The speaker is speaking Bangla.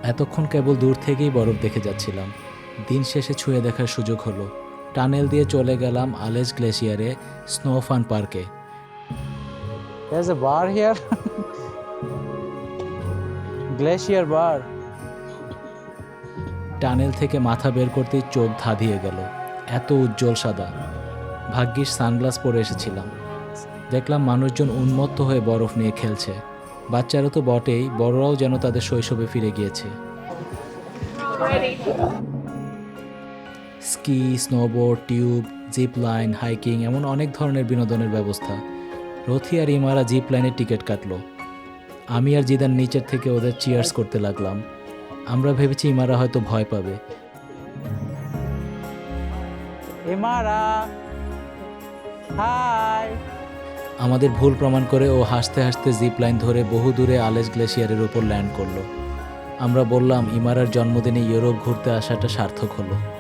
এতক্ষণ কেবল দূর থেকেই বরফ দেখে যাচ্ছিলাম। দিন শেষে ছুঁয়ে দেখার সুযোগ হলো। টানেল দিয়ে চলে গেলাম আলেজ গ্লেশিয়ারে, স্নো ফান পার্কে। There's a bar here. Glacier bar. Tunnel থেকে মাথা বের করতেই চোখ ধাঁধিয়ে গেল, এত উজ্জ্বল সাদা। ভাগ্যিস সানগ্লাস পরে এসেছিলাম। দেখলাম মানুষজন উন্মত্ত হয়ে বরফ নিয়ে খেলছে। বাচ্চারা তো বটেই, বড়রাও যেন তাদের শৈশবে ফিরে গিয়েছে। Ski, snowboard, tube, zip line, hiking, এমন অনেক ধরনের বিনোদনের ব্যবস্থা। রথি আর ইমারা জিপ লাইনের টিকিট কাটলো। আমি আর জিদান নিচের থেকে ওদের চিয়ার্স করতে লাগলাম। আমরা ভেবেছি ইমারা হয়তো ভয় পাবে। Imara. Hi. আমাদের ভুল প্রমাণ করে ও হাসতে হাসতে জিপ লাইন ধরে বহু দূরে আলেজ গ্লেশিয়ারের ওপর ল্যান্ড করলো। আমরা বললাম ইমারার জন্মদিনে ইউরোপ ঘুরতে আসাটা সার্থক হলো।